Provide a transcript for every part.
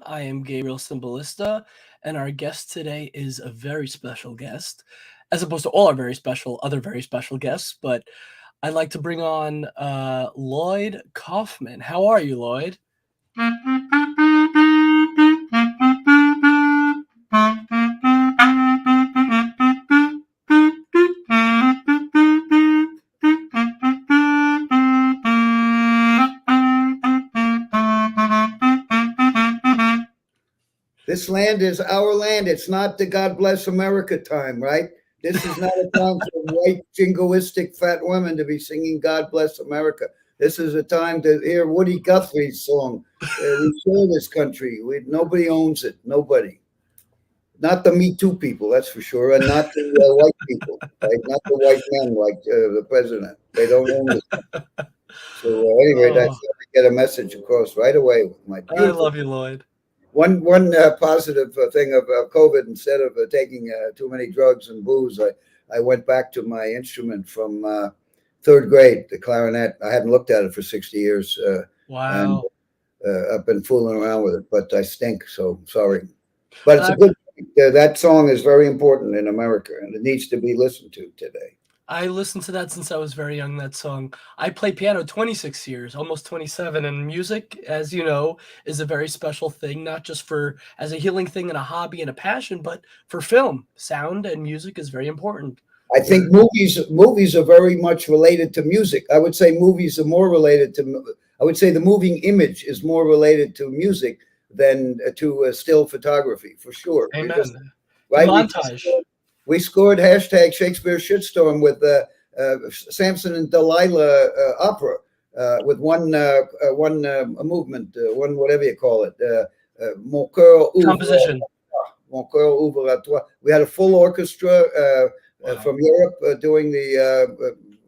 I am Gabriel Cymbalista, and our guest today is a very special guest, as opposed to all our other very special guests. But I'd like to bring on Lloyd Kaufman. How are you, Lloyd? This land is our land. It's not the God bless America time, right? This is not a time for white, jingoistic fat women to be singing God bless America. This is a time to hear Woody Guthrie's song. We share this country. Nobody owns it. Nobody. Not the Me Too people, that's for sure, and not the white people, right? Not the white men like the president. They don't own this. So anyway, that's how we get a message across right away. I love you, Lloyd. One positive thing of COVID, instead of taking too many drugs and booze, I went back to my instrument from third grade, the clarinet. I hadn't looked at it for 60 years. Wow. And I've been fooling around with it, but I stink, so sorry. But it's a good thing. That song is very important in America, and it needs to be listened to today. I listened to that since I was very young, that song. I play piano 26 years, almost 27, and music, as you know, is a very special thing, not just as a healing thing and a hobby and a passion, but for film. Sound and music is very important. I think movies are very much related to music. I would say movies are more related to, I would say the moving image is more related to music than to still photography, for sure. Amen. Right? Montage. We scored hashtag Shakespeare shitstorm with Samson and Delilah opera with one movement, one whatever you call it. Mon cœur ouvre. Composition. Mon cœur ouvre à toi. We had a full orchestra from Europe doing the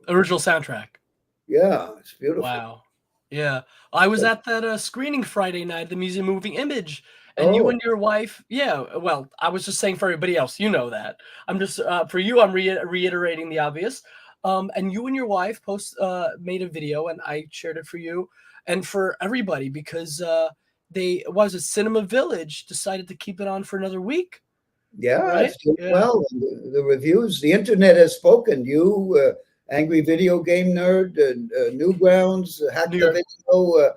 original soundtrack. Yeah, it's beautiful. Wow. Yeah. I was at that screening Friday night at the Museum of Moving Image. And you and your wife, well, I was just saying for everybody else, you know that. I'm just, for you, I'm reiterating the obvious. And you and your wife made a video, and I shared it for you and for everybody because Cinema Village decided to keep it on for another week. Yeah, right? Well, the reviews, the internet has spoken. You, Angry Video Game Nerd, Newgrounds, Hack the Video,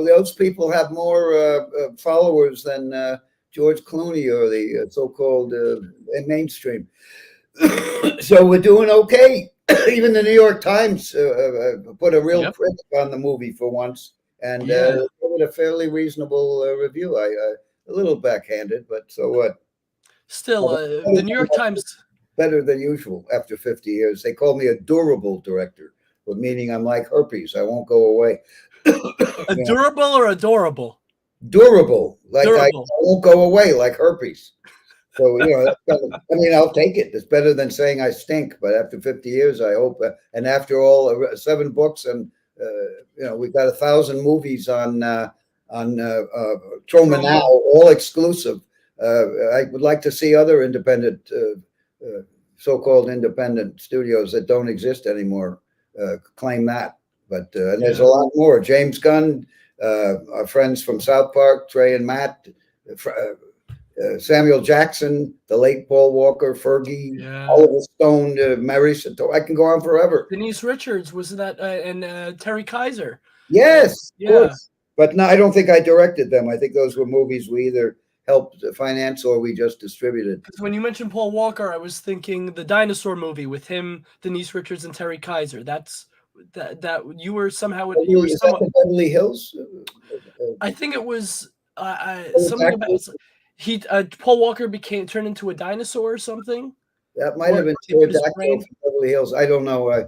those people have more followers than George Clooney or the so-called mainstream. So we're doing okay. Even the New York Times put a real critic on the movie for once, and gave it a fairly reasonable review. A little backhanded, but so what? Still, the New York Times better than usual after 50 years. They call me a durable director, but meaning I'm like herpes. I won't go away. Durable or adorable? Durable. I won't go away like herpes. So, I'll take it. It's better than saying I stink. But after 50 years, I hope. And after all, 7 books and, we've got 1,000 movies on Troma now, all exclusive. I would like to see other independent, so-called independent studios that don't exist anymore claim that. But and there's a lot more. James Gunn, our friends from South Park, Trey and Matt, Samuel Jackson, the late Paul Walker, Fergie, Oliver Stone, Marissa. I can go on forever. Denise Richards was that, and Terry Kaiser. Yes, of course. But no, I don't think I directed them. I think those were movies we either helped finance or we just distributed. Because when you mentioned Paul Walker, I was thinking the dinosaur movie with him, Denise Richards, and Terry Kaiser. That you were somehow. You were somewhat, the Beverly Hills. I think it was something about Paul Walker turned into a dinosaur or something. That might have been Pterodactyl from Beverly Hills. I don't know. I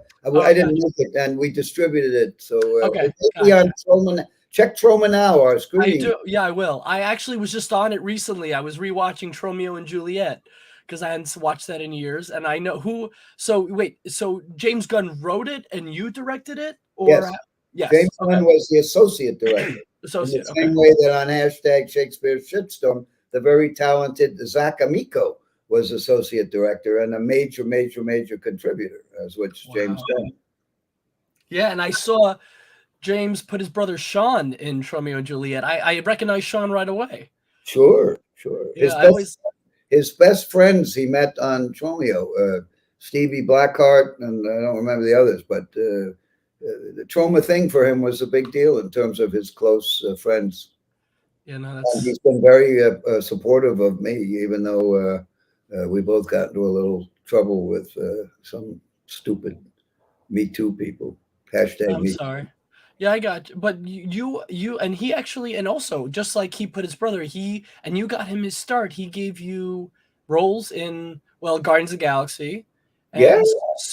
didn't make it, and we distributed it. So on Troma. Check Troma now. Our screening. I do. Yeah, I will. I actually was just on it recently. I was rewatching Romeo and Juliet because I hadn't watched that in years, and I know who. So wait, so James Gunn wrote it and you directed it, or yes. James Gunn was the associate director. In the same way that on hashtag Shakespeare shitstorm, the very talented Zach Amico was associate director and a major contributor, as which James Gunn. Yeah, and I saw James put his brother Sean in Romeo and Juliet. I recognize Sean right away. Sure. Yeah, I always. His best friends he met on Tromeo, Stevie Blackheart, and I don't remember the others, but the Troma thing for him was a big deal in terms of his close friends. Yeah, no, and he's been very supportive of me, even though we both got into a little trouble with some stupid Me Too people. Hashtag I'm Me sorry. Yeah, I got you. But you and he actually, and also just like he put his brother, he and you got him his start. He gave you roles in Guardians of the Galaxy, Yeah, and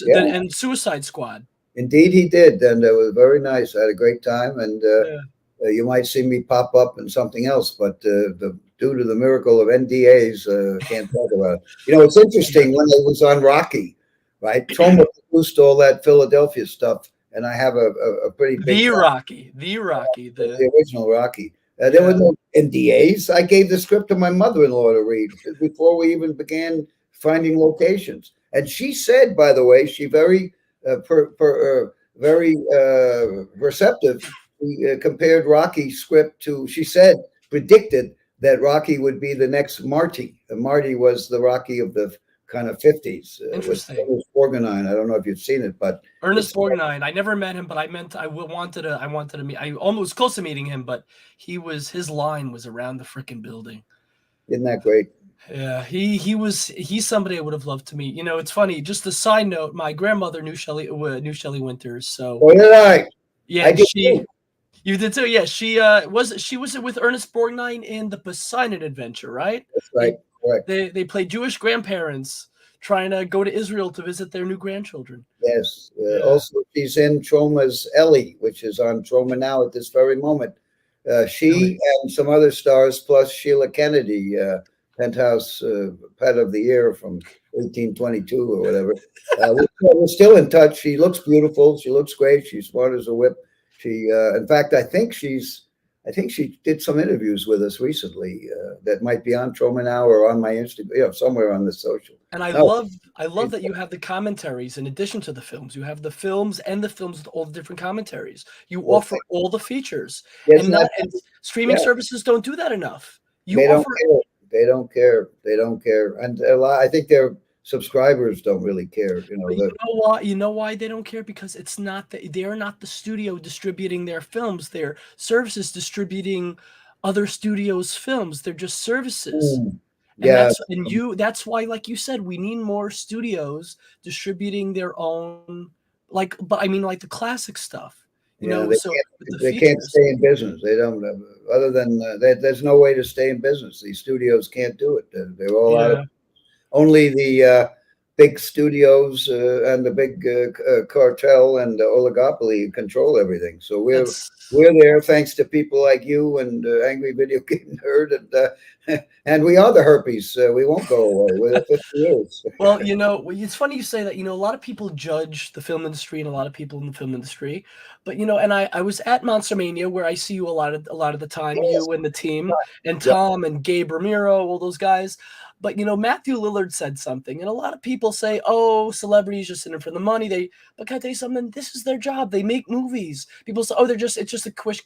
yeah. and Suicide Squad. Indeed, he did, and it was very nice. I had a great time, and Yeah. you might see me pop up in something else, but due to the miracle of NDAs, can't talk about it. You know, it's interesting when I was on Rocky, right? Troma produced all that Philadelphia stuff, and I have a pretty big The Rocky, the original Rocky. There were no NDAs. I gave the script to my mother-in-law to read before we even began finding locations, and she said, by the way, she very very receptive. We compared Rocky's script to, she said, predicted that Rocky would be the next Marty. Marty was the Rocky of the kind of 50s. Interesting. With Ernest Borgnine. I don't know if you've seen it, but Ernest Borgnine. I never met him, but I wanted to meet. I almost close to meeting him, but his line was around the freaking building. Isn't that great? Yeah, he's somebody I would have loved to meet. You know, it's funny. Just a side note: my grandmother knew Shelley Winters. So oh, did I? Yeah, I did too. You did too. Yeah, she was with Ernest Borgnine in the Poseidon Adventure, right? That's right. Correct. They played Jewish grandparents trying to go to Israel to visit their new grandchildren. Yes. Also, she's in Troma's Ellie, which is on Troma now at this very moment. She and some other stars, plus Sheila Kennedy, Penthouse Pet of the Year from 1822 or whatever. We're still in touch. She looks beautiful. She looks great. She's smart as a whip. She, in fact, I think she did some interviews with us recently that might be on Troma now or on my Instagram, somewhere on the social. And I love that you have the commentaries in addition to the films. You have the films and the films with all the different commentaries. You offer all the features, and streaming services don't do that enough. They don't care, and I think their subscribers don't really care. You know why? You know why they don't care? Because they are not the studio distributing their films. They're services distributing other studios' films. They're just services. That's why, like you said, we need more studios distributing their own, like the classic stuff. They can't stay in business. They don't. Other than there's no way to stay in business. These studios can't do it. They're all out of. Only the big studios and the big cartel and oligopoly control everything. So we're there thanks to people like you and Angry Video Game Nerd, and we are the herpes. We won't go away. We're 50 years. Well, it's funny you say that. A lot of people judge the film industry and a lot of people in the film industry, but and I was at Monster Mania where I see you a lot of the time. Yes. You and the team and Tom and Gabe Ramiro, all those guys. But Matthew Lillard said something, and a lot of people say, "Oh, celebrities just in it for the money." But can I tell you something? This is their job. They make movies. People say, "Oh, it's just a quick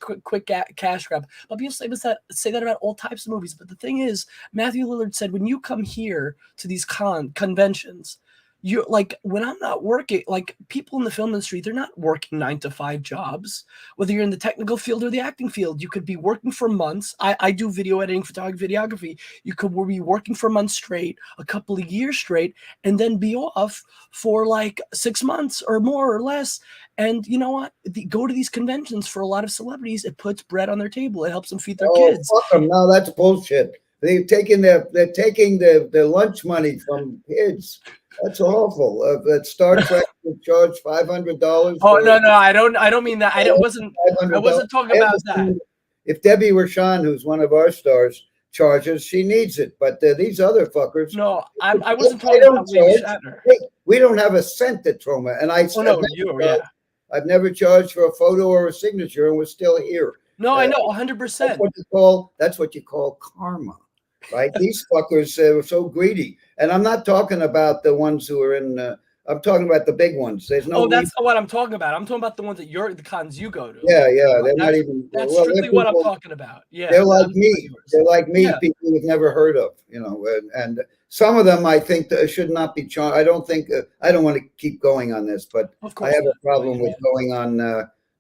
cash grab." But people say that about all types of movies. But the thing is, Matthew Lillard said, when you come here to these conventions, you're like, when I'm not working, like people in the film industry, they're not working 9-to-5 jobs. Whether you're in the technical field or the acting field, you could be working for months. I do video editing, photography, videography. You could be working for months straight, a couple of years straight, and then be off for like 6 months or more or less. And you know what? Go to these conventions for a lot of celebrities. It puts bread on their table. It helps them feed their kids. Fuck them. No, that's bullshit. They're taking the lunch money from kids. That's awful. That Star Trek would charge $500. Oh no, I don't mean that. I wasn't talking about that. If Debbie Rashan, who's one of our stars, charges, she needs it. But these other fuckers. No, I wasn't talking about William Shatner. We don't have a cent at Troma, and I've never charged for a photo or a signature, and we're still here. No, I know, 100%. That's what you call karma. Right? These fuckers are so greedy. And I'm not talking about the ones who are in I'm talking about the big ones. There's no. Oh, that's not what I'm talking about. I'm talking about the ones that the cons you go to. Yeah, yeah, they're not even. That's well, strictly what I'm talking about. Yeah, they're like me. They're like me. Yeah. People we've never heard of, and some of them I think that should not be charged. I don't think. I don't want to keep going on this, but I have a problem with going on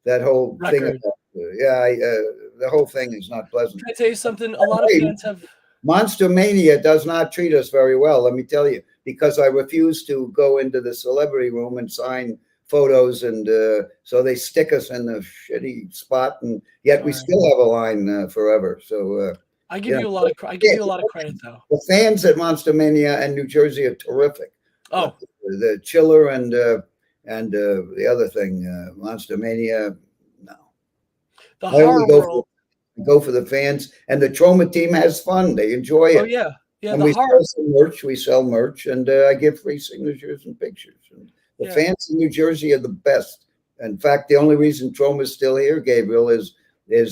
that whole thing. The whole thing is not pleasant. Can I tell you something? A lot of fans have. Monster Mania does not treat us very well, let me tell you, because I refuse to go into the celebrity room and sign photos, and so they stick us in the shitty spot, and yet we still have a line forever. So I give you a lot of credit though. The fans at Monster Mania and New Jersey are terrific. Oh, the Chiller and the other thing, Monster Mania. No, the horror world. Go for the fans, and the Troma team has fun. They enjoy it. Oh yeah, yeah. And we sell some merch. We sell merch, and I give free signatures and pictures. And the fans in New Jersey are the best. In fact, the only reason Troma is still here, Gabriel, is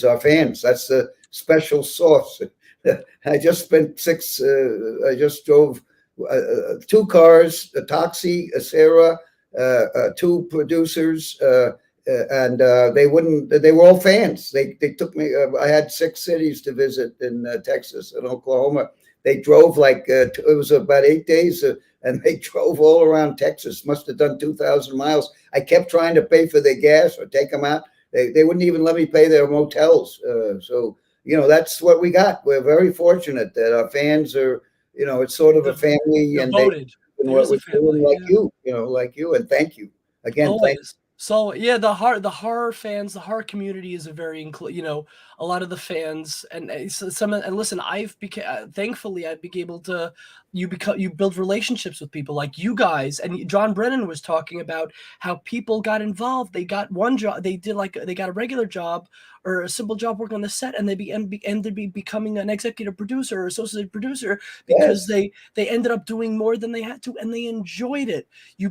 our fans. That's the special sauce. I just spent I just drove 2 cars, a taxi, a Sarah, 2 producers. And they were all fans. They took me. I had 6 cities to visit in Texas and Oklahoma. They drove it was about 8 days, and they drove all around Texas. Must have done 2,000 miles. I kept trying to pay for their gas or take them out. They wouldn't even let me pay their motels. So that's what we got. We're very fortunate that our fans are. It's sort of a family, and devoted. What we're doing, like you, and thank you again. Always. Thank you. So yeah, the horror fans, the horror community is a very a lot of the fans and listen, thankfully I've been able to you build relationships with people like you guys, and John Brennan was talking about how people got involved. They got one job, they got a regular job or a simple job working on the set, and they ended up becoming an executive producer or associate producer because they ended up doing more than they had to, and they enjoyed it. You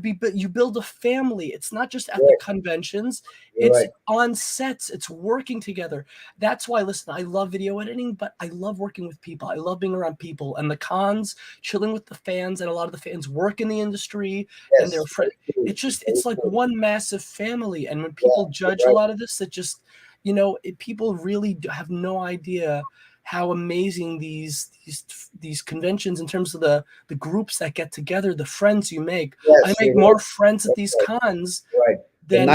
build a family. It's not just at the conventions, it's on sets, it's working together. That's why, listen, I love video editing, but I love working with people. I love being around people, and the cons, chilling with the fans, and a lot of the fans work in the industry, and they're friends. It's like one massive family. And when people judge a lot of this, it just people really have no idea how amazing these conventions, in terms of the groups that get together, the friends you make. I make more friends at these cons than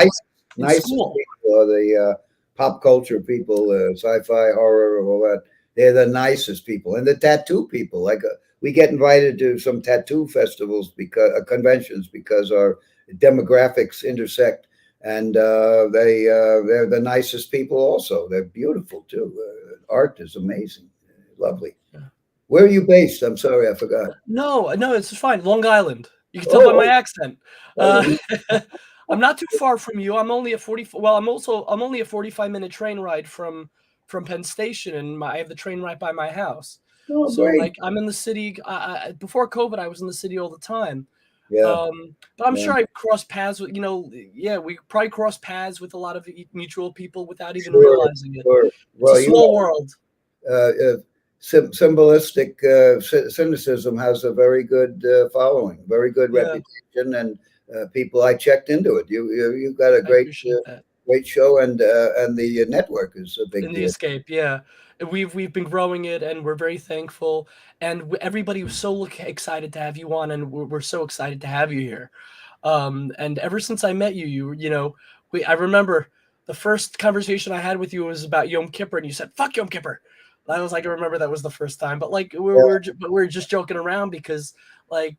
nice school. People are the pop culture people, sci-fi, horror, all that. They're the nicest people, and the tattoo people. Like we get invited to some tattoo festivals conventions because our demographics intersect. And they're the nicest people also. They're beautiful too. Art is amazing, lovely. Yeah. Where are you based? I'm sorry, I forgot. No, it's fine. Long Island. You can tell by my accent. I'm not too far from you. I'm only a 45-minute train ride from Penn Station, and I have the train right by my house. Oh, so great. I'm in the city. Before COVID, I was in the city all the time. Yeah. But I'm sure I crossed paths with, we probably cross paths with a lot of mutual people without even realizing it. Sure. Well, it's a small world. Cymbalistic Cynicism has a very good following, very good reputation, and people. I checked into it. You've got a great show, and the network is a big deal. The Escape, yeah. We've been growing it, and we're very thankful. And everybody was so excited to have you on, and we're so excited to have you here. And ever since I met you, I remember the first conversation I had with you was about Yom Kippur, and you said "fuck Yom Kippur." I was like, I remember that was the first time, but we're just joking around because I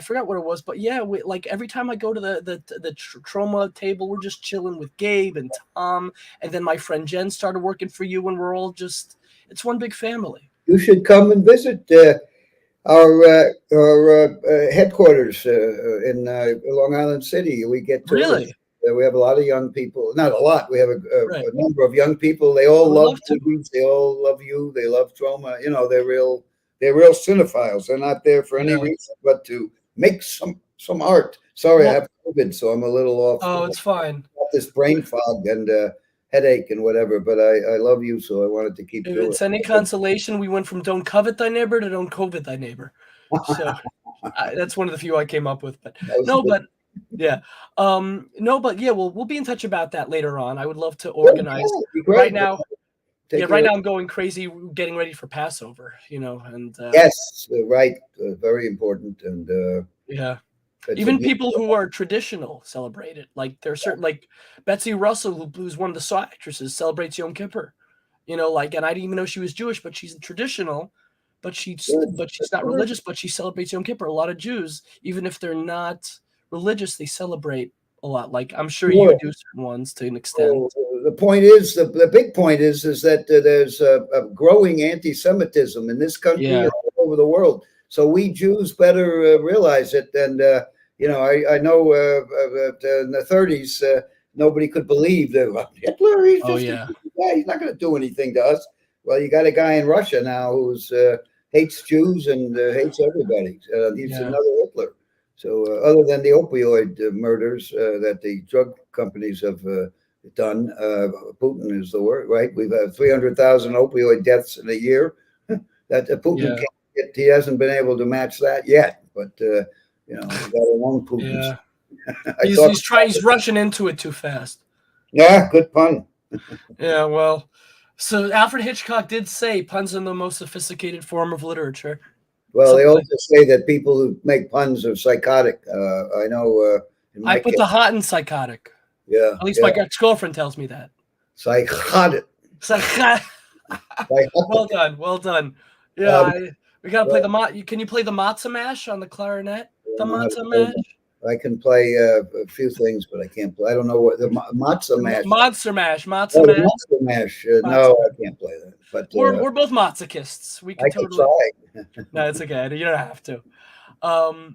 forgot what it was, but yeah, every time I go to the Troma table, we're just chilling with Gabe and Tom, and then my friend Jen started working for you, and we're all it's one big family. You should come and visit our headquarters in Long Island City. We get tourists. Really. We have a lot of young people. Not a lot. We have a number of young people. They all love movies. They all love you. They love Troma. They're real cinephiles. They're not there for any reason but to make some art. Sorry, I have COVID, so I'm a little off. Oh, it's fine. Got this brain fog and headache and whatever, but I love you, so I wanted to keep doing it. If it's any consolation, we went from don't covet thy neighbor to don't COVID thy neighbor. So That's one of the few I came up with. But no, but yeah, no, but yeah, we'll be in touch about that later on. I would love to organize. Right now, right now I'm going crazy, getting ready for Passover. And yes, right, very important, and yeah. Even people who are traditional celebrate it. Like there's certain, like Betsy Russell, who's one of the Saw actresses, celebrates Yom Kippur. And I didn't even know she was Jewish, but she's traditional, but she's not religious, but she celebrates Yom Kippur. A lot of Jews, even if they're not religious, they celebrate a lot. Like I'm sure you do certain ones to an extent. The point is, the big point is that there's a growing anti-Semitism in this country and all over the world. So we Jews better realize it. And I know that in the 30s, nobody could believe that Hitler. He's not going to do anything to us. Well, you got a guy in Russia now who's hates Jews and hates everybody. He's another Hitler. So other than the opioid murders that the drug companies have done, Putin is the word, right? We've had 300,000 opioid deaths in a year. That Putin can't get, he hasn't been able to match that yet. But we got a long Putin. Yeah. He's rushing into it too fast. Yeah, good pun. Yeah, well, so Alfred Hitchcock did say puns are the most sophisticated form of literature. Well, they also say that people who make puns are psychotic. I know. I put the hot in psychotic. Yeah. At least my ex-girlfriend tells me that. Psychotic. Well done. Well done. Yeah, we got to play the Can you play the matzah mash on the clarinet? The matzah mash? I can play a few things, but I can't play. I don't know what the matzah mash. Monster mash. Monster mash. No, I can't play that. But we're both masochists. We can totally try. No, it's okay. You don't have to.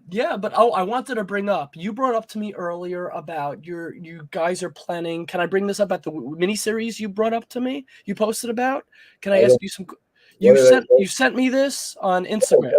Yeah, but I wanted to bring up. You brought up to me earlier about you guys are planning. Can I bring this up at the miniseries you brought up to me? You posted about. Can I ask you some? You sent me this on Instagram.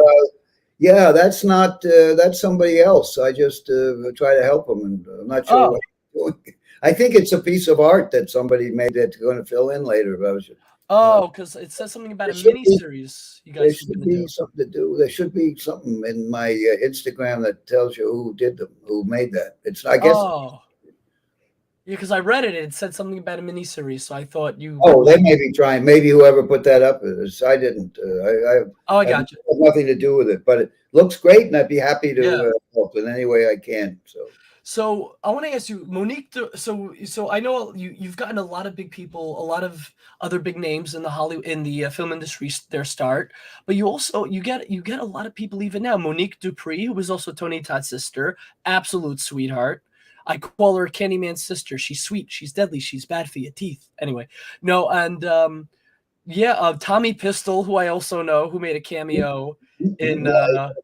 Yeah, that's not that's somebody else. I just try to help them, and I'm not sure what he's doing. I think it's a piece of art that somebody made that's going to fill in later. Because it says something about a miniseries. You guys should be something to do. There should be something in my Instagram that tells you who did them, who made that. It's I guess. Yeah, because I read it. It said something about a miniseries, so I thought you. Oh, they may be trying. Maybe whoever put that up is. I didn't. I got you. Have nothing to do with it, but it looks great, and I'd be happy to help in any way I can. So I want to ask you, Monique. So I know you've gotten a lot of big people, a lot of other big names in the film industry their start, but you get a lot of people even now. Monique Dupree, who was also Tony Todd's sister, absolute sweetheart. I call her Candyman's sister. She's sweet. She's deadly. She's bad for your teeth. Anyway, no, and Tommy Pistol, who I also know, who made a cameo in.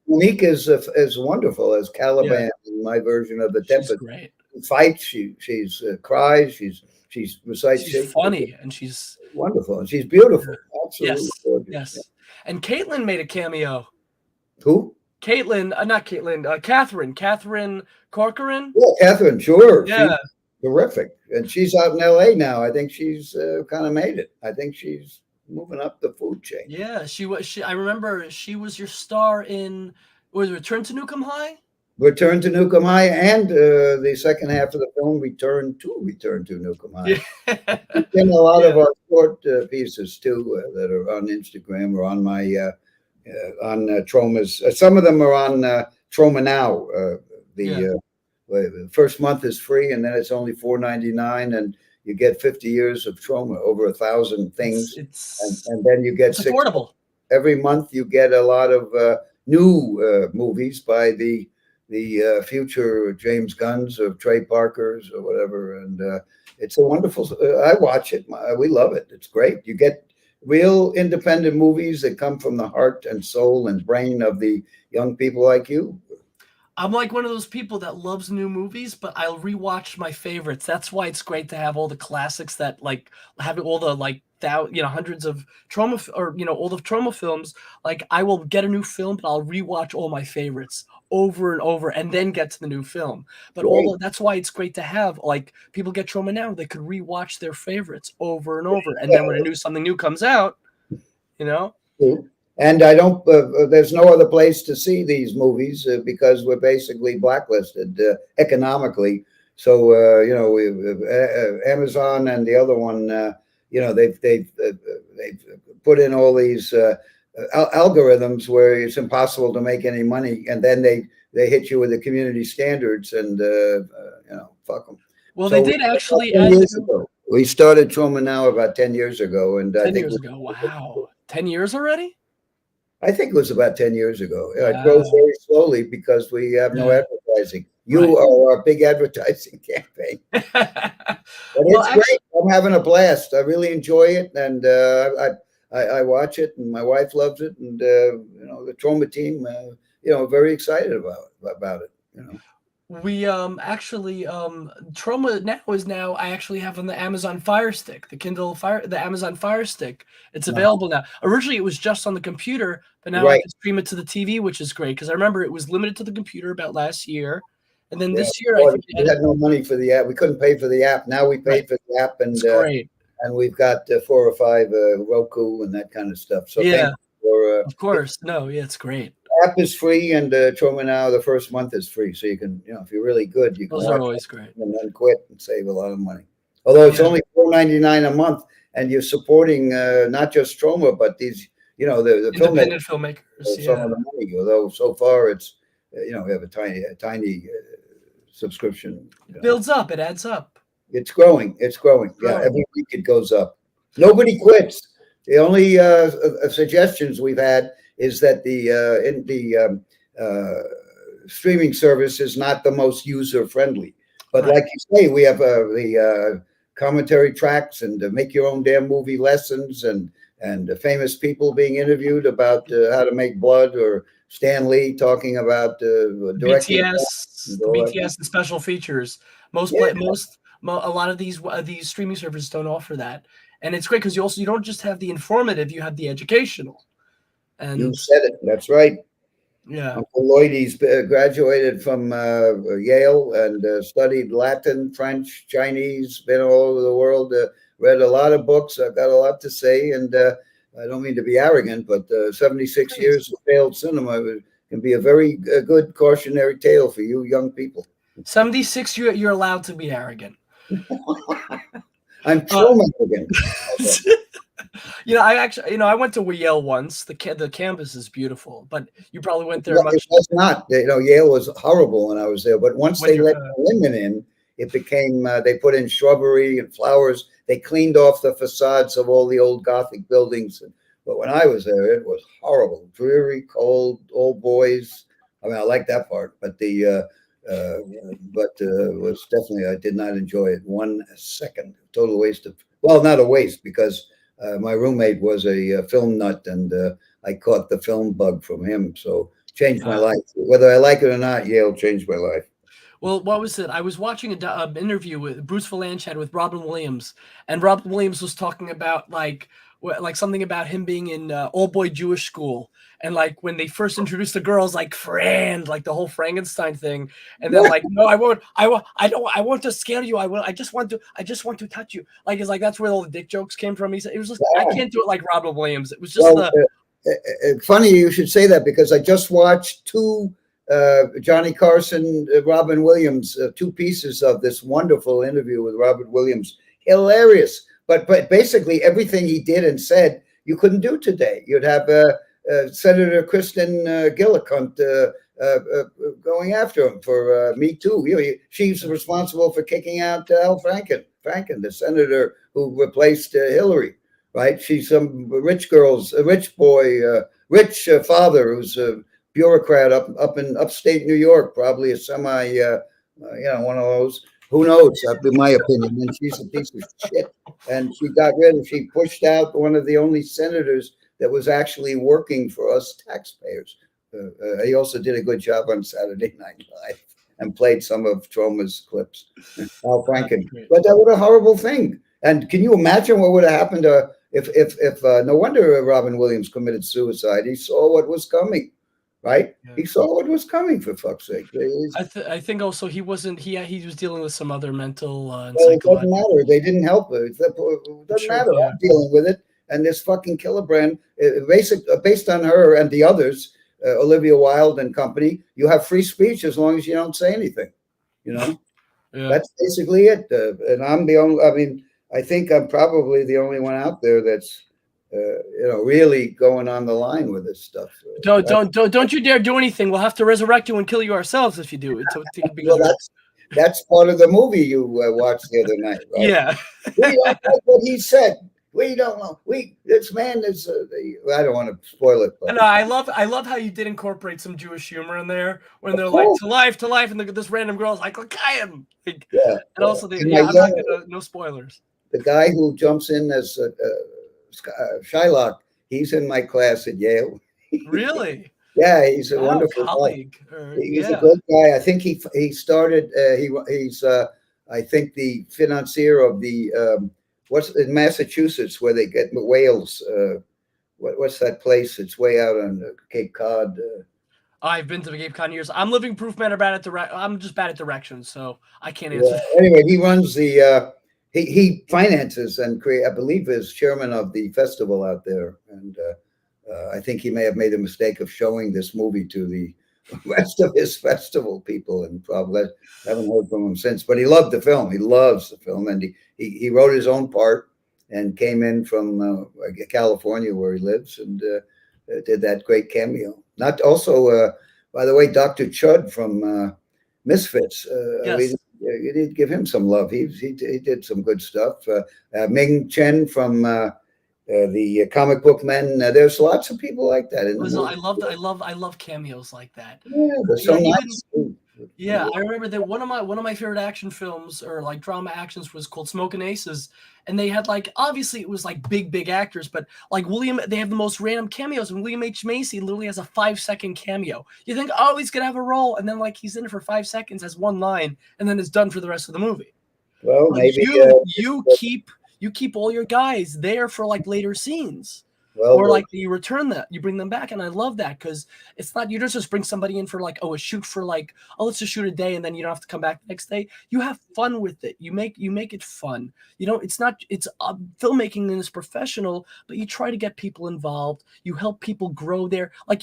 Monique is wonderful as Caliban in my version of the Tempest. She's great. Fights. She's cries. She recites. She's funny and she's wonderful and she's beautiful. Absolutely gorgeous. Yes. And Caitlin made a cameo. Who? Caitlin, not Caitlin. Catherine Corcoran. Yeah, Catherine, sure. Yeah. She's terrific. And she's out in LA now. I think she's kind of made it. I think she's moving up the food chain. Yeah, I remember she was your star in Return to Nukem High? Return to Nukem High, and the second half of the film, Return to Nukem High. Yeah. In a lot of our short pieces too that are on Instagram or on my on Troma's. Some of them are on Troma now. The first month is free, and then it's only $4.99, and you get 50 years of Troma, over 1,000 things, and then you get affordable. Every month you get a lot of new movies by the future James Gunns or Trey Parkers or whatever, and it's a wonderful. I watch it. We love it. It's great. You get real independent movies that come from the heart and soul and brain of the young people like you. I'm like one of those people that loves new movies, but I'll rewatch my favorites. That's why it's great to have all the classics that like having all the hundreds of Troma or all the Troma films. Like I will get a new film, but I'll rewatch all my favorites over and over and then get to the new film. But that's why it's great to have like people get Troma now. They could rewatch their favorites over and over. And then when something new comes out, And And I don't. There's no other place to see these movies because we're basically blacklisted economically. So Amazon and the other one, they've put in all these algorithms where it's impossible to make any money, and then they hit you with the community standards, and fuck them. Well, so they did actually. We started Troma now about 10 years ago, and 10 years ago. Wow, 10 years already. I think it was about 10 years ago. Wow. It grows very slowly because we have no advertising. You are our big advertising campaign. But it's great. I'm having a blast. I really enjoy it, and I watch it, and my wife loves it, and the Troma team, very excited about it. We actually Troma now I actually have on the Amazon Fire Stick, the Amazon Fire Stick. It's available now. Originally it was just on the computer, but now I can stream it to the TV, which is great because I remember it was limited to the computer about last year. And then this year I think we had no money for the app. We couldn't pay for the app. Now we paid for the app, and great. And we've got 4 or 5 Roku and that kind of stuff. So of course. It's great. App is free, and Troma now the first month is free, so you can, if you're really good, you can. Those are always great. And then quit and save a lot of money. Although it's only $4.99 a month, and you're supporting not just Troma, but these, the independent filmmakers. Some of the money. Although so far it's, we have a tiny subscription. Builds up. It adds up. It's growing. Yeah, every week it goes up. Nobody quits. The only suggestions we've had is that the streaming service is not the most user friendly, but like you say, we have the commentary tracks and make your own damn movie lessons and famous people being interviewed about how to make blood, or Stan Lee talking about directing BTS and special features. A lot of these streaming services don't offer that, and it's great because you don't just have the informative, you have the educational. And you said it. That's right. Yeah. Uncle Lloyd, he's graduated from Yale and studied Latin, French, Chinese, been all over the world, read a lot of books. I've got a lot to say, and I don't mean to be arrogant, but 76 years of failed cinema can be a very good cautionary tale for you young people. 76, you're allowed to be arrogant. I'm Troma again. I went to Yale once. The campus is beautiful, but you probably went there much. It was not. Yale was horrible when I was there, but once they let women in, it became. They put in shrubbery and flowers. They cleaned off the facades of all the old Gothic buildings. But when I was there, it was horrible, dreary, cold, old boys. I mean, I like that part, but it was definitely, I did not enjoy it 1 second. Total waste of. Well, not a waste, because my roommate was a film nut, and I caught the film bug from him. So changed my life. Whether I like it or not, Yale changed my life. Well, what was it? I was watching an interview with Bruce Valanche had with Robin Williams, and Robin Williams was talking about like something about him being in all-boy Jewish school, and like when they first introduced the girls, like Fran, like the whole Frankenstein thing, and they're like, no, I won't, I want to scare you, I just want to touch you, like it's like that's where all the dick jokes came from. He said it was just I can't do it like Robin Williams. It was just funny you should say that, because I just watched 2 Johnny Carson, Robin Williams, 2 pieces of this wonderful interview with Robert Williams. Hilarious. But basically everything he did and said, you couldn't do today. You'd have Senator Kristen Gillicunt going after him for Me Too. She's responsible for kicking out Al Franken, the senator who replaced Hillary, right? She's some rich father who's a bureaucrat up in upstate New York, probably a semi, one of those. Who knows? That'd be my opinion. And she's a piece of shit. And she pushed out one of the only senators that was actually working for us taxpayers. He also did a good job on Saturday Night Live and played some of Troma's clips. Al Franken. But that was a horrible thing. And can you imagine what would have happened if no wonder Robin Williams committed suicide. He saw what was coming. Right? Yeah. He saw what was coming, for fuck's sake. I think also he wasn't. He was dealing with some other mental. It doesn't matter. They didn't help her. It doesn't matter. Yeah. I'm dealing with it, and this fucking Killebrand, based on her and the others, Olivia Wilde and company, you have free speech as long as you don't say anything. You know, that's basically it. And I'm the only. I mean, I think I'm probably the only one out there that's, really going on the line with this stuff. Don't you dare do anything. We'll have to resurrect you and kill you ourselves if you do. Well, that's part of the movie you watched the other night, right? Yeah. We don't like what he said. We don't know. This man is. I don't want to spoil it. But. No, I love how you did incorporate some Jewish humor in there when they're like to life, and this random girl's like L'chaim. Like, yeah. And also, I'm not gonna, no spoilers. The guy who jumps in as Shylock, he's in my class at Yale. Really? Yeah, he's a wonderful colleague. He's a good guy. I think he started. He's I think the financier of the what's in Massachusetts where they get whales. What's that place? It's way out on Cape Cod. I've been to Cape Cod years. I'm living proof, man. I'm just bad at directions, so I can't answer. Yeah. Anyway, he runs the. He finances and I believe is chairman of the festival out there, and I think he may have made a mistake of showing this movie to the rest of his festival people, and probably haven't heard from him since. But he loved the film. He loves the film, and he wrote his own part and came in from California where he lives and did that great cameo. Not also, by the way, Dr. Chud from Misfits. Yes. You did give him some love. He did some good stuff. Ming Chen from the Comic Book Men. There's lots of people like that. I love cameos like that. Yeah, they're so nice. Yeah, I remember that one of my favorite action films or like drama actions was called Smokin' Aces, and they had like obviously it was like big actors, but like they have the most random cameos, and William H. Macy literally has a 5-second cameo. You think, oh, he's gonna have a role, and then like he's in it for 5 seconds, has one line, and then it's done for the rest of the movie. Well, like maybe you keep all your guys there for like later scenes. Well, or like you bring them back, and I love that because it's not you just bring somebody in for like a shoot for like let's just shoot a day and then you don't have to come back the next day. You have fun with it. You make it fun. It's filmmaking is professional, but you try to get people involved. You help people grow there. Like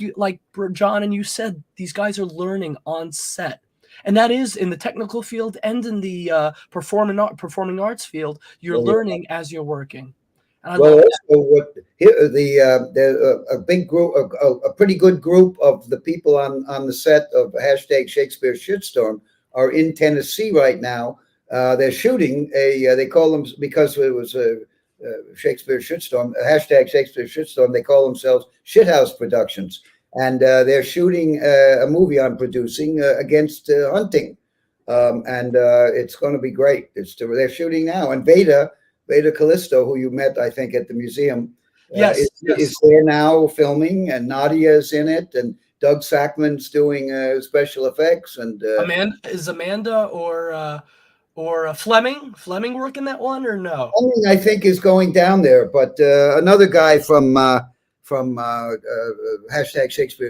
John and you said, these guys are learning on set. And that is in the technical field and in the performing arts field. You're learning as you're working. Well, also there's a big group, a pretty good group of the people on the set of #Shakespeare Shitstorm are in Tennessee right now. They're shooting they call them, because it was a Shakespeare Shitstorm, #Shakespeare Shitstorm. They call themselves Shithouse Productions, and they're shooting a movie I'm producing against hunting, and it's going to be great. They're shooting now, and Veda Callisto, who you met, I think, at the museum, is there now filming, and Nadia's in it, and Doug Sackman's doing special effects, and Amanda or Fleming working that one or no? Fleming, I think, is going down there, but another guy from #Shakespeare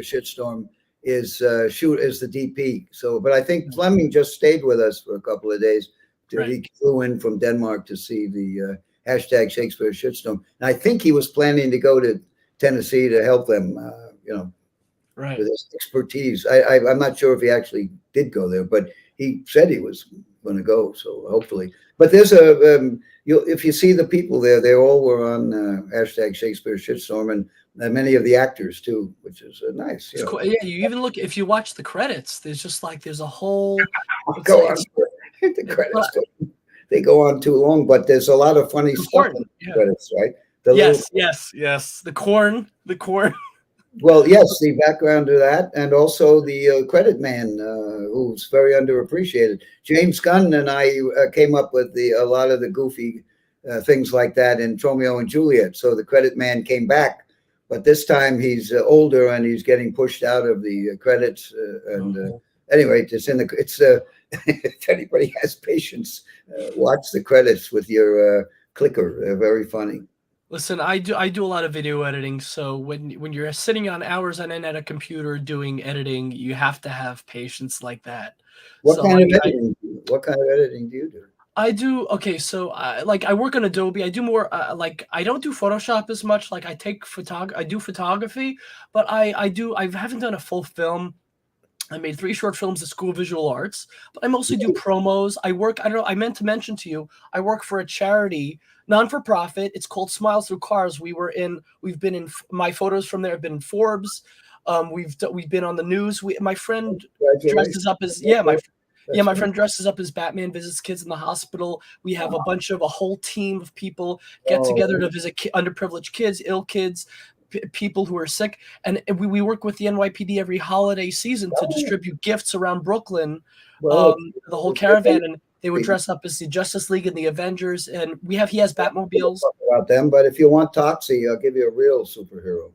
Shitstorm is the DP. So, but I think Fleming just stayed with us for a couple of days. Right. He flew in from Denmark to see the #Shakespeare Shitstorm. And I think he was planning to go to Tennessee to help them, right, with his expertise. I'm not sure if he actually did go there, but he said he was going to go. So hopefully, but there's if you see the people there, they all were on #Shakespeare Shitstorm, and many of the actors too, which is nice. Cool. Yeah, you even look if you watch the credits. There's a whole. The credits they go on too long, but there's a lot of funny stuff in the credits, right? Yes. The corn. Well, yes, the background to that, and also the credit man, who's very underappreciated. James Gunn and I came up with a lot of the goofy things like that in Romeo and Juliet. So the credit man came back, but this time he's older and he's getting pushed out of the credits. Anyway, if anybody has patience, watch the credits with your clicker. They're very funny. Listen, I do a lot of video editing, so when you're sitting on hours on end at a computer doing editing, you have to have patience like that. What kind of editing do you do? I do. Okay, so I work on Adobe. I do more like I don't do Photoshop as much. Like I do photography, but I haven't done a full film. I made 3 short films at School of Visual Arts, but I mostly do promos. I don't know, I meant to mention to you, I work for a charity, non-for-profit. It's called Smiles Through Cars. We've been in, my photos from there have been in Forbes. We've been on the news. My friend dresses up as, my friend dresses up as Batman, visits kids in the hospital. We have a whole team of people get together to visit underprivileged kids, ill kids, people who are sick, and we work with the NYPD every holiday season to distribute gifts around Brooklyn, the whole caravan, and they would dress up as the Justice League and the Avengers, and he has Batmobiles. About them, but if you want Toxie, I'll give you a real superhero.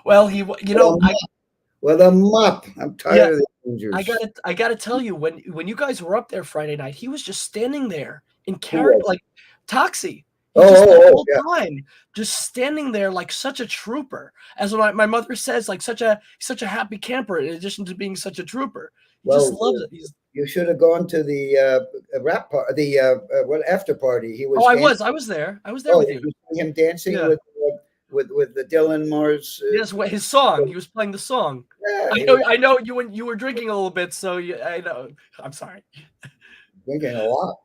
Well, a mop. I'm tired of the Avengers. I gotta tell you, when you guys were up there Friday night, he was just standing there in character, like Toxie. The whole time, just standing there like such a trooper. As my mother says, like such a happy camper. In addition to being such a trooper, he just loves it. You should have gone to the rap party, the after party. He was. Oh, I was there. I was there with you. Him dancing with the Dylan Mars. Yes, his song. He was playing the song. Yeah, I know. You were drinking a little bit, so I know. I'm sorry. Drinking a lot.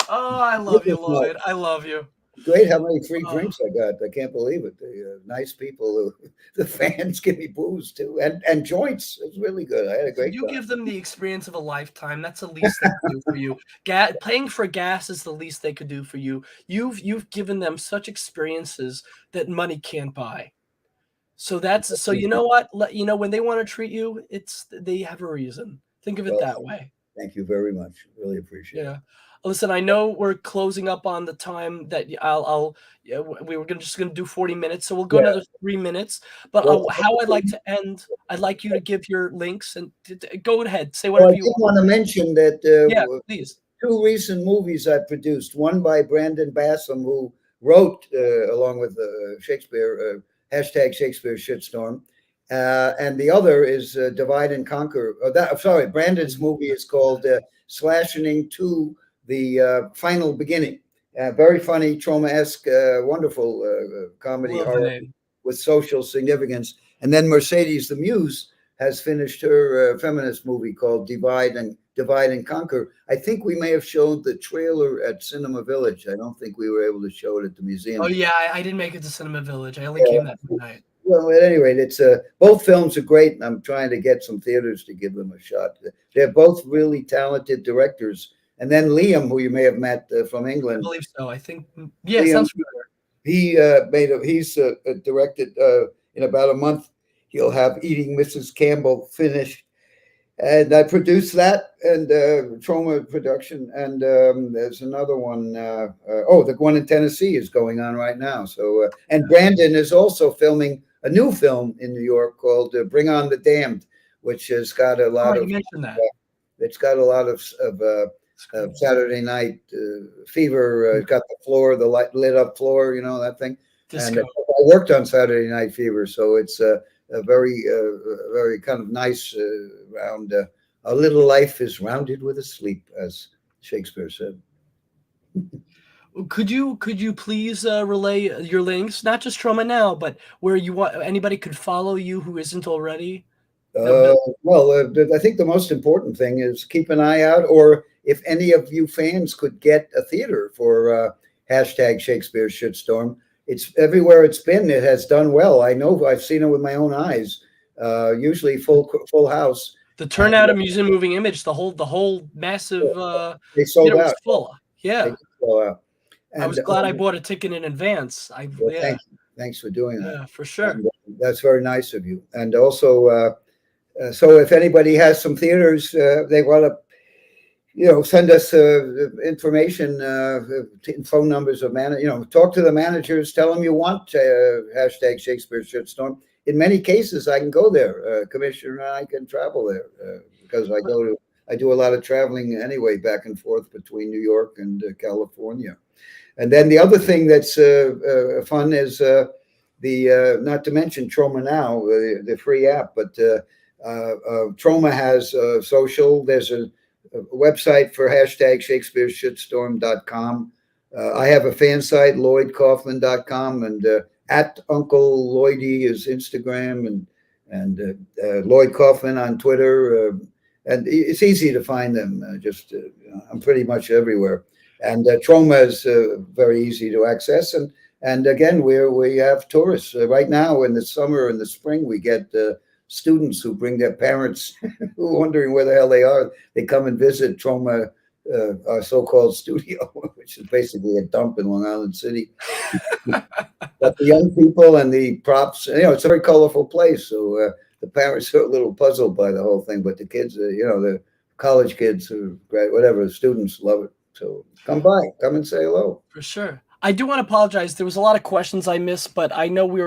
Oh, I love you, Lloyd. I love you. Great how many free drinks I got. I can't believe it. The nice people, the fans give me booze too, and joints. It's really good. I had a great time. Give them the experience of a lifetime. That's the least they can do for you. Paying for gas is the least they could do for you. You've given them such experiences that money can't buy. So you know what? When they want to treat you, they have a reason. Think of it that way. Thank you very much. Really appreciate it. Listen, I know we're closing up on the time that we were just going to do 40 minutes, so we'll go another 3 minutes. But how I'd like to end, I'd like you to give your links and go ahead, say whatever you want to mention that. Please. 2 recent movies I produced. One by Brandon Bassam, who wrote along with Shakespeare hashtag Shakespeare Shitstorm, and the other is Divide and Conquer. Brandon's movie is called Slashing to the Final Beginning. Very funny, Troma-esque, wonderful comedy horror with social significance. And then Mercedes the Muse has finished her feminist movie called Divide and Conquer. I think we may have showed the trailer at Cinema Village. I don't think we were able to show it at the museum. Oh yeah, I didn't make it to Cinema Village. I only came that night. Well, at any rate, it's both films are great, and I'm trying to get some theaters to give them a shot. They're both really talented directors. And then Liam, who you may have met from England. I believe so. I think, Liam, sounds familiar. He's directed in about a month. He'll have Eating Mrs. Campbell finished. And I produced that and Troma production. And there's another one. The one in Tennessee is going on right now. So, and Brandon is also filming a new film in New York called Bring on the Damned, which has got a lot of. Mentioned that. It's got a lot of Saturday Night Fever. Got the floor, the lit up floor, that thing. Disco. And I worked on Saturday Night Fever, so it's a very, very kind of nice round. A little life is rounded with a sleep, as Shakespeare said. Could you please relay your links, not just Troma Now, but where anybody could follow you who isn't already? I think the most important thing is keep an eye out, or if any of you fans could get a theater for hashtag Shakespeare Shitstorm. It's everywhere it's been. It has done well. I know. I've seen it with my own eyes. Usually full house. The turnout of Museum Moving Image, the whole massive. They sold out. Full. Yeah. And, I was glad I bought a ticket in advance. Thanks for doing that. Yeah, for sure. And, that's very nice of you. And also, so if anybody has some theaters they want to. Send us information, phone numbers of talk to the managers, tell them you want hashtag Shakespeare Shitstorm. In many cases, I can go there. Commissioner and I can travel there because I do a lot of traveling anyway, back and forth between New York and California. And then the other thing that's fun is not to mention Troma Now, the free app, but Troma has social. There's website for #ShakespeareShitstorm.com. I have a fan site, LloydKaufman.com, and at Uncle Lloydie is Instagram, and Lloyd Kaufman on Twitter. And it's easy to find them. I'm pretty much everywhere. And Troma is very easy to access. And again, we have tourists right now in the summer and the spring. We get students who bring their parents who are wondering where the hell they are. They come and visit Troma, our so-called studio, which is basically a dump in Long Island City. But the young people and the props, it's a very colorful place. So the parents are a little puzzled by the whole thing, but the kids, the college kids who whatever, students love it. So come and say hello. For sure. I do want to apologize. There was a lot of questions I missed, but I know we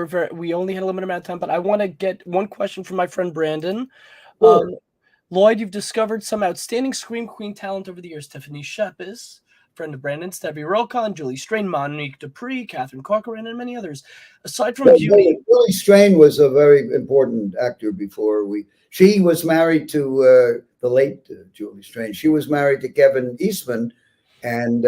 only had a limited amount of time, but I want to get one question from my friend Brandon. Sure. Lloyd, you've discovered some outstanding Scream Queen talent over the years. Tiffany Shepard, friend of Brandon, Stevie Rocon, Julie Strain, Monique Dupree, Catherine Corcoran, and many others. Aside from beauty, Julie Strain was a very important actor before she was married to the late Julie Strain. She was married to Kevin Eastman, and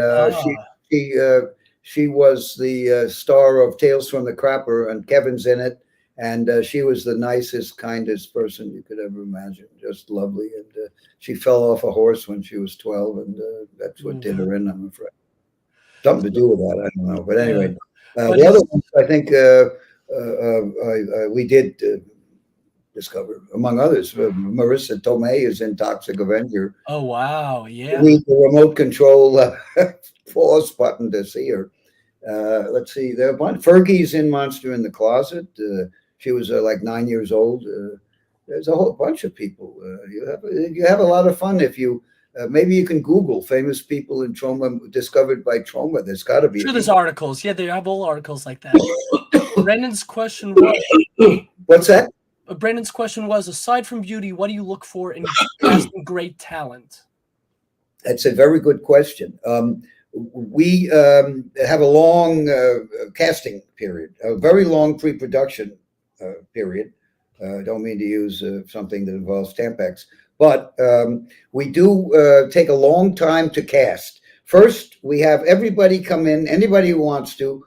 she was the star of Tales from the Crapper, and Kevin's in it. And she was the nicest, kindest person you could ever imagine. Just lovely. And she fell off a horse when she was 12, and that's what did her in, I'm afraid. Something to do with that, I don't know. But anyway, the other ones, I think we did discover, among others, Marissa Tomei is in Toxic Avenger. Oh, wow. Yeah. The remote control pause button to see her. Let's see, there are a bunch. Fergie's in Monster in the Closet. She was like 9 years old. There's a whole bunch of people. You have a lot of fun if you maybe you can Google famous people in Troma discovered by Troma. There's got to be. Sure, there's articles. Yeah, they have all articles like that. Brandon's question was. What's that? Brandon's question was: aside from beauty, what do you look for in casting great talent? That's a very good question. We have a long casting period, a very long pre-production period. Don't mean to use something that involves Tampax, but we do take a long time to cast. First, we have everybody come in. Anybody who wants to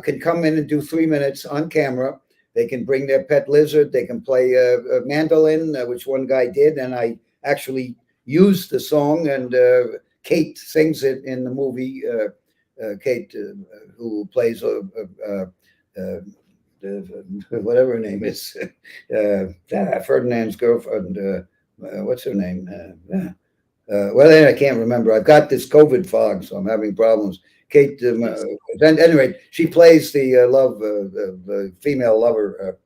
can come in and do 3 minutes on camera. They can bring their pet lizard. They can play a mandolin, which one guy did, and I actually used the song, and Kate sings it in the movie. Kate, who plays whatever her name is, Ferdinand's girlfriend. What's her name? Well, I can't remember. I've got this COVID fog, so I'm having problems. Kate, anyway, she plays the the female lover.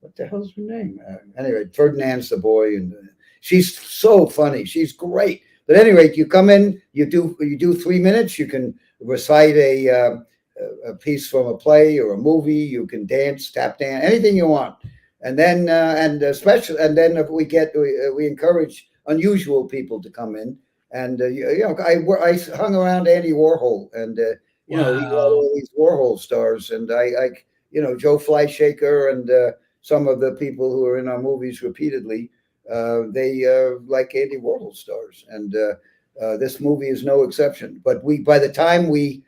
What the hell's her name? Anyway, Ferdinand's the boy, and she's so funny. She's great. But at any rate, you come in, you do 3 minutes. You can recite a piece from a play or a movie. You can dance, tap dance, anything you want. And then if we encourage unusual people to come in. And I hung around Andy Warhol, and he had all these Warhol stars, and I Joe Flyshaker and some of the people who are in our movies repeatedly. They like Andy Warhol stars, and this movie is no exception. But by the time we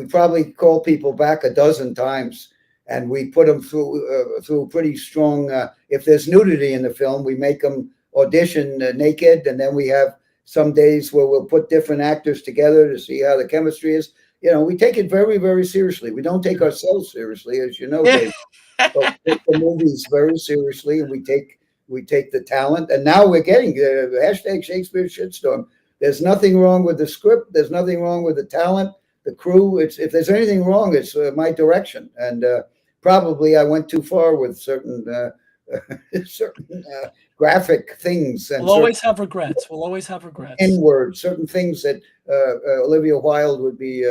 probably call people back a dozen times, and we put them through pretty strong. If there's nudity in the film, we make them audition naked, and then we have some days where we'll put different actors together to see how the chemistry is. We take it very, very seriously. We don't take ourselves seriously, as you know, Dave. But we take the movies very seriously, and we take the talent. And now we're getting #Shakespeare Shitstorm. There's nothing wrong with the script. There's nothing wrong with the talent, the crew. If there's anything wrong, it's my direction. And probably I went too far with certain graphic things. And we'll always have regrets. N-words, certain things that Olivia Wilde would be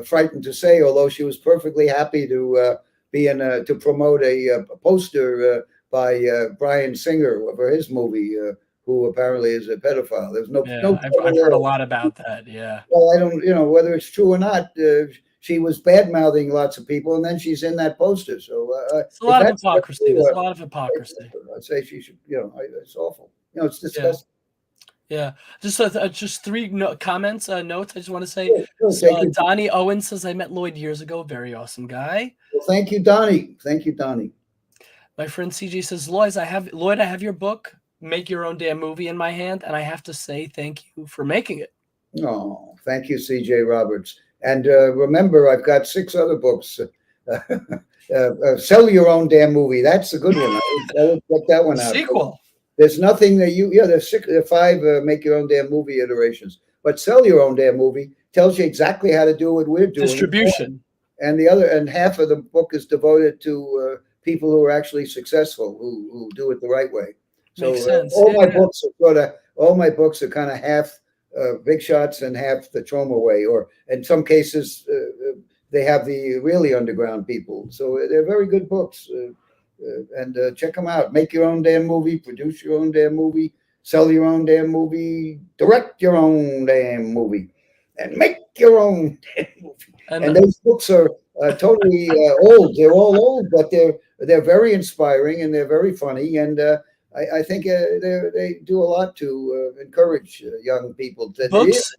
frightened to say, although she was perfectly happy to to promote a poster by Bryan Singer for his movie, who apparently is a pedophile. There's no. I've heard a lot about that. Yeah. Well, I don't, whether it's true or not. She was bad mouthing lots of people, and then she's in that poster. So it's a lot of hypocrisy. There's a lot of hypocrisy. I'd say she should. It's awful. It's disgusting. Yeah, just three comments, notes. I just want to say, Donnie Owen says, I met Lloyd years ago. Very awesome guy. Well, thank you, Donnie. Thank you, Donnie. My friend CJ says, Lloyd, I have your book, Make Your Own Damn Movie, in my hand, and I have to say thank you for making it. Oh, thank you, CJ Roberts. And remember, I've got 6 other books. Sell Your Own Damn Movie. That's a good one. I would check that one out. Sequel. There's nothing that there's 5 Make Your Own Damn Movie iterations. But Sell Your Own Damn Movie tells you exactly how to do what we're doing. Distribution. And half of the book is devoted to people who are actually successful, who do it the right way. So Makes sense. all my books are kind of half big shots and half the Troma way, or in some cases they have the really underground people. So they're very good books, and check them out. Make your own damn movie, produce your own damn movie, sell your own damn movie, direct your own damn movie, and make your own damn movie. And those books are totally old. They're all old, but they're very inspiring and they're very funny. And I think they do a lot to encourage young people that it is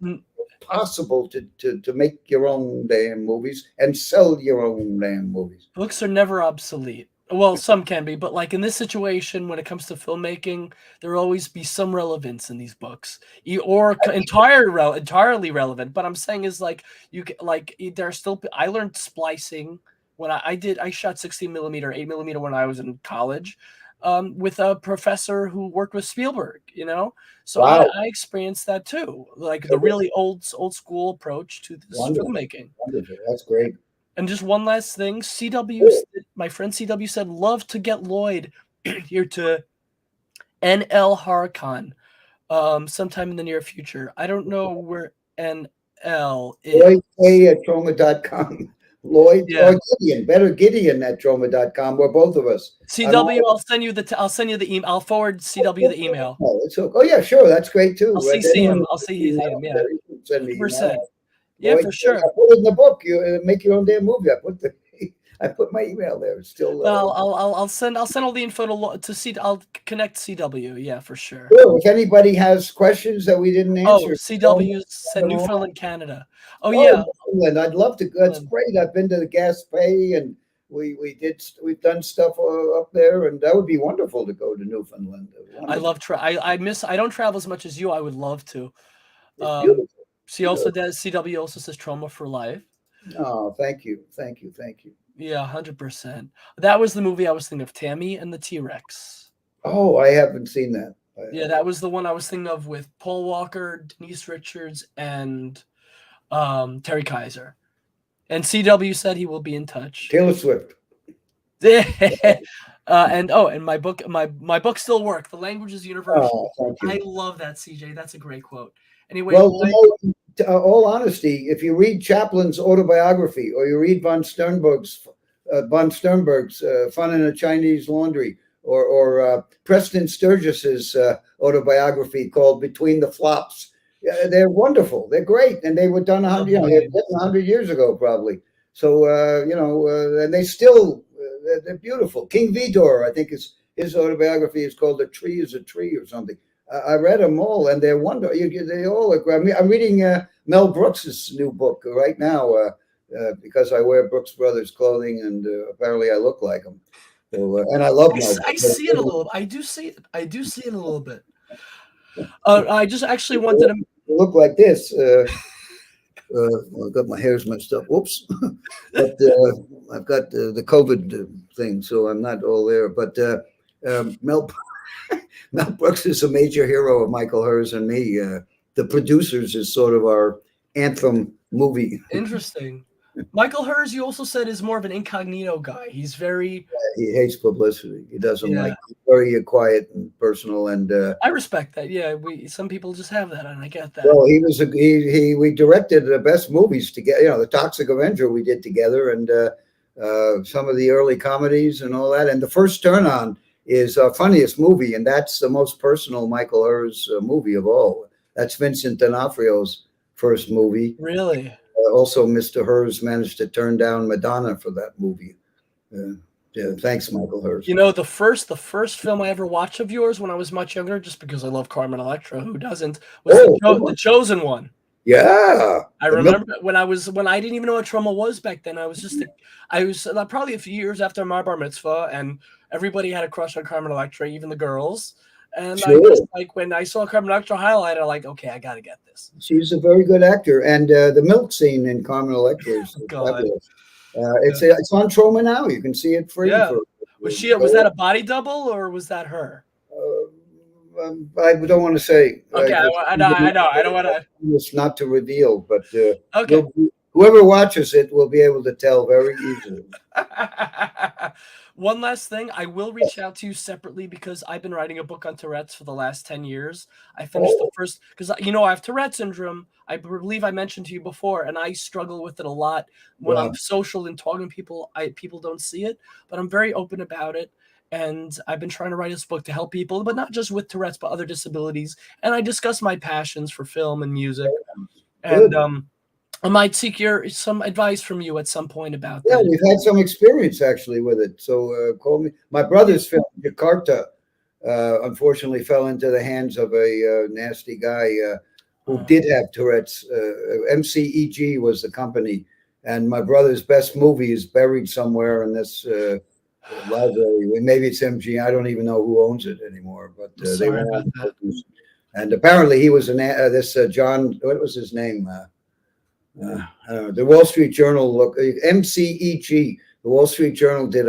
possible to make your own damn movies and sell your own damn movies. Books are never obsolete. Well, some can be, but like in this situation, when it comes to filmmaking, there will always be some relevance in these books, or entirely relevant. But I'm saying is like there's still. I learned splicing when I shot 16mm, 8mm when I was in college, with a professor who worked with Spielberg. So wow. I experienced that too, like the really old school approach to this filmmaking. Wonderful. That's great. And just one last thing, my friend CW said, love to get Lloyd here to NL HorrorCon sometime in the near future. I don't know where NL is. Lloyd K at Troma.com. Lloyd or Gideon, better Gideon at Troma.com, or both of us. CW, I'll send you the email. I'll forward CW the email. Oh yeah, sure, that's great too. I'll CC him. Yeah. Send me 100%. Yeah, for sure. I put it in the book. You make your own damn movie. I put my email there. It's still. Well, I'll send all the info to see. I'll connect CW. Yeah, for sure. Sure. If anybody has questions that we didn't answer. Oh, CW said Newfoundland, Canada. Oh yeah. Newfoundland. I'd love to. That's great. I've been to the Gaspé and we've done stuff up there, and that would be wonderful to go to Newfoundland. I love I don't travel as much as you. I would love to. It's beautiful. She also does. CW also says Troma for life. Oh, thank you. Yeah, 100%. That was the movie I was thinking of, Tammy and the T-Rex. Oh, I haven't seen that. Yeah, that was the one I was thinking of with Paul Walker, Denise Richards, and Terry Kaiser. And CW said he will be in touch. Taylor Swift. And my book still work. The language is universal. Oh, I love that, CJ. That's a great quote. Anyway, well, all honesty, if you read Chaplin's autobiography, or you read von Sternberg's Fun in a Chinese Laundry, or Preston Sturgis's autobiography called Between the Flops, they're wonderful. They're great, and they were done 100 years ago, probably. So and they still they're beautiful. King Vidor, I think his autobiography is called "A Tree Is a Tree" or something. I read them all, and they're wonderful. They all are. I'm reading Mel Brooks's new book right now because I wear Brooks Brothers clothing, and apparently I look like them. So, and I love Mel. I see it a little. I do see it a little bit. I just actually wanted to look like this. I've got my hair's messed up. Whoops. But I've got the COVID thing, so I'm not all there. But Mel Brooks is a major hero of Michael Herz and me. The Producers is sort of our anthem movie. Interesting. Michael Herz, you also said, is more of an incognito guy. He's very... he hates publicity. He doesn't like... He's very quiet and personal. And I respect that. Yeah, some people just have that, and I get that. Well, we directed the best movies together. The Toxic Avenger we did together, and some of the early comedies and all that. And The First Turn On is our funniest movie, and that's the most personal Michael Herz movie of all. That's Vincent D'Onofrio's first movie. Really? Also, Mr. Herz managed to turn down Madonna for that movie. Thanks, Michael Hurst. You know, the first film I ever watched of yours when I was much younger, just because I love Carmen Electra, who doesn't, was the Chosen One. Yeah, I remember when I didn't even know what Troma was back then. I was probably a few years after my bar mitzvah, and everybody had a crush on Carmen Electra, even the girls. And I just, like, when I saw Carmen Electra highlight, I'm like, okay, I got to get this. She's a very good actor, and the milk scene in Carmen Electra is fabulous. It's on Troma now. You can see it free. Yeah. Was that a body double or was that her? I don't want to say. Okay, I know. I don't want to. It's not to reveal, but okay. Whoever watches it will be able to tell very easily. One last thing, I will reach out to you separately because I've been writing a book on Tourette's for the last 10 years. I finished the first, because, you know, I have Tourette syndrome. I believe I mentioned to you before, and I struggle with it a lot when I'm social and talking to people. People don't see it, but I'm very open about it. And I've been trying to write this book to help people, but not just with Tourette's, but other disabilities. And I discuss my passions for film and music. And I might seek some advice from you at some point about that. Yeah, we've had some experience actually with it. So call me. My brother's film, Jakarta, unfortunately fell into the hands of a nasty guy who did have Tourette's. MCEG was the company. And my brother's best movie is buried somewhere in this library. Maybe it's MG. I don't even know who owns it anymore. But they went out and apparently he was this John. What was his name? The Wall Street Journal. MCEG. The Wall Street Journal did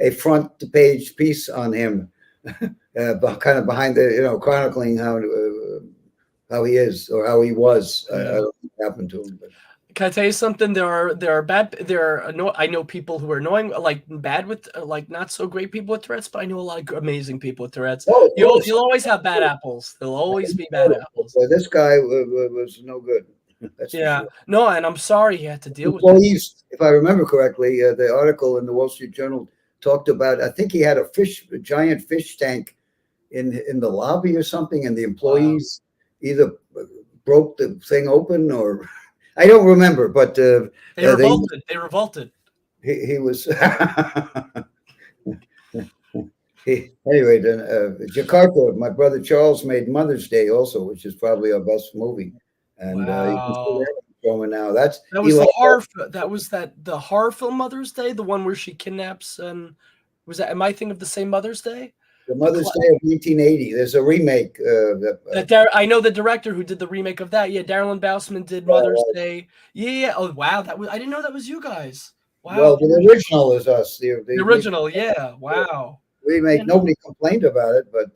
a front page piece on him, kind of behind the chronicling how he is or how he was. I don't know what happened to him, but. Can I tell you something? I know people who are annoying, like bad with, like not so great people with Tourette's, but I know a lot of amazing people with Tourette's. You'll always have bad apples. There'll always be bad apples. This guy was no good. That's sure. No, and I'm sorry he had to deal with this. If I remember correctly, the article in the Wall Street Journal talked about, I think he had a giant fish tank in the lobby or something, and the employees either broke the thing open or. I don't remember, but they revolted. They revolted. He was. Anyway, then Jakarta. My brother Charles made Mother's Day also, which is probably our best movie, and you can see that going now. That was the horror. That was the horror film Mother's Day, the one where she kidnaps and was that? Am I thinking of the same Mother's Day? The Mother's Day of 1980. There's a remake. I know the director who did the remake of that. Yeah, Darren Bousman did Mother's Day. Yeah. Oh wow, I didn't know that was you guys. Wow. Well, the original is us. The original, yeah. Wow. Remake. Nobody complained about it, but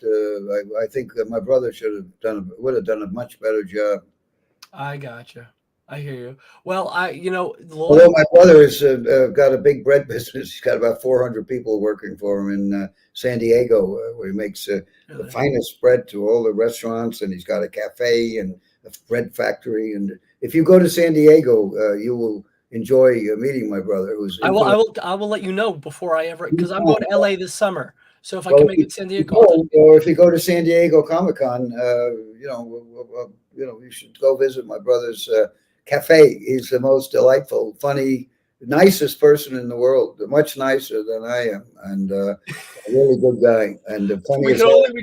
I think my brother would have done a much better job. I gotcha. I hear you. Well, although my brother has got a big bread business, he's got about 400 people working for him in San Diego, where he makes the finest bread to all the restaurants, and he's got a cafe and a bread factory. And if you go to San Diego, you will enjoy meeting my brother. I will let you know before I ever, because I'm going to LA this summer. So if I can make it San Diego, or if you go to San Diego Comic-Con, you should go visit my brother's cafe. He's the most delightful, funny, nicest person in the world, much nicer than I am, and a really good guy. And we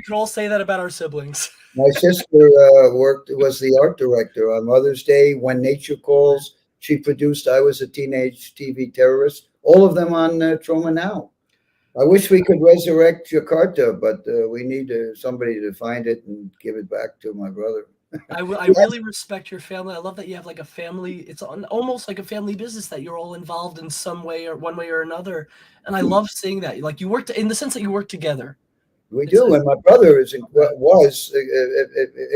can all say that about our siblings. My sister was the art director on Mother's Day, When Nature Calls. She produced I Was a Teenage TV Terrorist. All of them on Troma Now. I wish we could resurrect Jakarta, but we need somebody to find it and give it back to my brother. I really respect your family. I love that you have like a family. It's almost like a family business that you're all involved in some way or one way or another. And I love seeing that. Like you worked in the sense that you work together. We do. And my brother was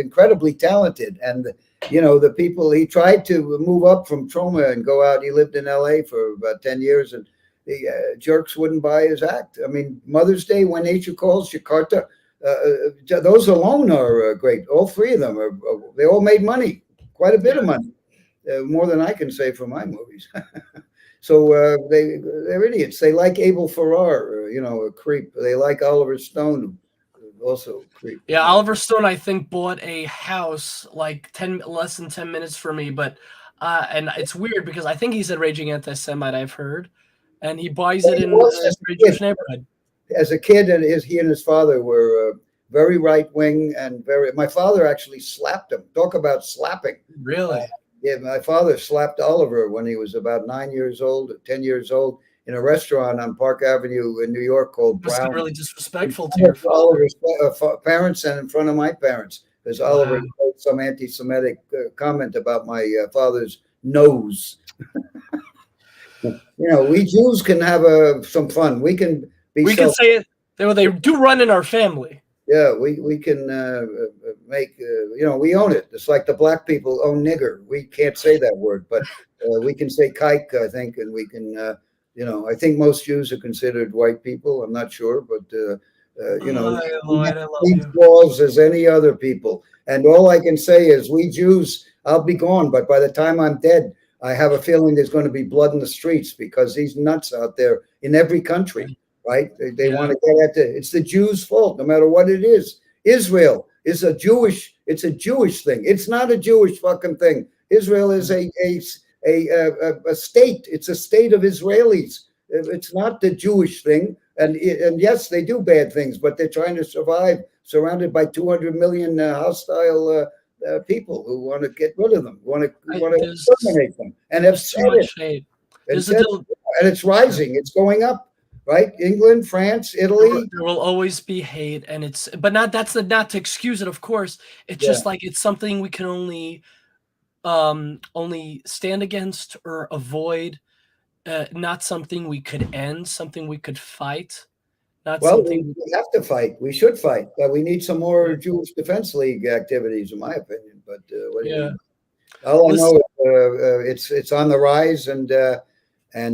incredibly talented. And, the people, he tried to move up from Troma and go out. He lived in LA for about 10 years and the jerks wouldn't buy his act. I mean, Mother's Day, When Nature Calls, Jakarta. Those alone are great. All three of them they all made money, quite a bit of money, more than I can say for my movies. So they're idiots. They like Abel Ferrar, a creep. They like Oliver Stone, also a creep. Yeah, Oliver Stone, I think, bought a house like less than 10 minutes for me, but and it's weird because I think he's a raging anti-Semite, I've heard. and he buys it in a Jewish neighborhood. As a kid, and he and his father were very right wing and very. My father actually slapped him. Talk about slapping. Really? Yeah, my father slapped Oliver when he was about 9 years old, 10 years old, in a restaurant on Park Avenue in New York called Brown. Really disrespectful to your father. Oliver's parents and in front of my parents, because Oliver made some anti-Semitic comment about my father's nose. We Jews can have some fun. We can be. We can say it. They do run in our family. Yeah, we can make, we own it. It's like the black people own nigger. We can't say that word, but we can say kike, I think, and we can, I think most Jews are considered white people. I'm not sure, but, same flaws as any other people. And all I can say is we Jews, I'll be gone, but by the time I'm dead, I have a feeling there's going to be blood in the streets because these nuts out there in every country. Right? They want to get at it's the Jews' fault, no matter what it is. Israel is it's a Jewish thing. It's not a Jewish fucking thing. Israel is a state. It's a state of Israelis. It's not the Jewish thing. And yes, they do bad things, but they're trying to survive, surrounded by 200 million hostile people who want to get rid of them, want to exterminate them, and have said it. And it's rising. It's going up. Right, England, France, Italy. There will always be hate, and that's not to excuse it. Of course, it's just like it's something we can only stand against or avoid. Not something we could end. Something we could fight. We have to fight. We should fight. We need some more Jewish Defense League activities, in my opinion. But all I know is it's on the rise, and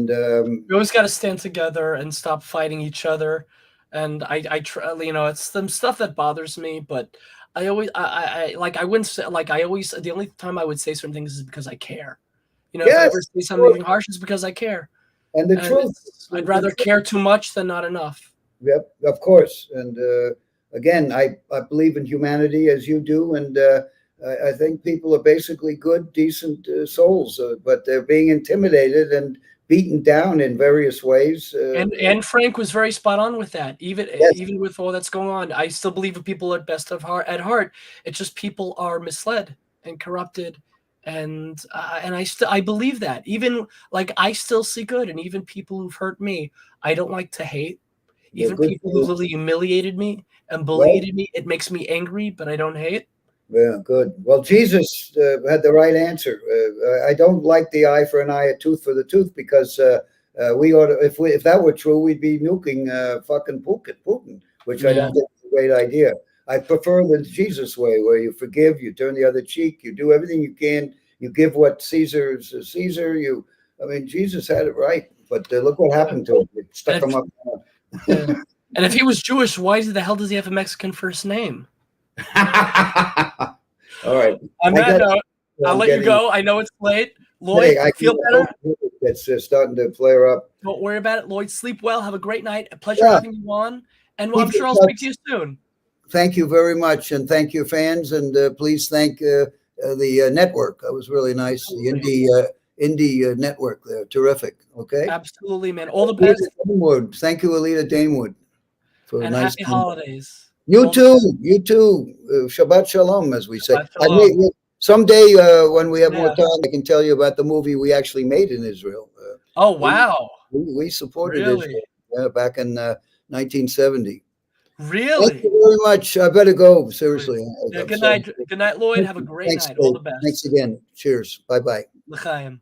we always got to stand together and stop fighting each other. And I try, it's some stuff that bothers me, but I always, I wouldn't say, the only time I would say certain things is because I care. If I ever say something harsh, it's because I care. And the truth, I'd rather care too much than not enough. Yep, of course. And again, I believe in humanity as you do. And I think people are basically good, decent souls, but they're being intimidated and beaten down in various ways. And Frank was very spot on with that. Even with all that's going on, I still believe that people at heart. It's just people are misled and corrupted, and I believe that. Even I still see good, and even people who've hurt me, I don't like to hate. Even people who really humiliated me and bullied me, it makes me angry, but I don't hate. Yeah, good. Well, Jesus had the right answer. I don't like the eye for an eye, a tooth for the tooth, because we ought to, if that were true, we'd be nuking fucking Putin, which I don't think is a great idea. I prefer the Jesus way, where you forgive, you turn the other cheek, you do everything you can, you give what Caesar is Caesar. Jesus had it right, but look what happened to him. It stuck him up. And if he was Jewish, why the hell does he have a Mexican first name? All right. On that note, I'll let you go. I know it's late. Lloyd, I feel better. It's starting to flare up. Don't worry about it, Lloyd. Sleep well. Have a great night. A pleasure having you on. And I'm sure I'll speak to you soon. Thank you very much. And thank you, fans. And please thank the network. That was really nice. The indie network there. Terrific. Okay. Absolutely, man. All the best. Thank you, Alita Danewood. For and happy holidays. You too. Shabbat shalom, as we say. Someday, when we have more time, I can tell you about the movie we actually made in Israel. Oh, wow. We supported Israel back in 1970. Really? Thank you very much. I better go, seriously. Good night, Lloyd. Have a great night. All the best. Thanks again. Cheers. Bye-bye. L'chaim.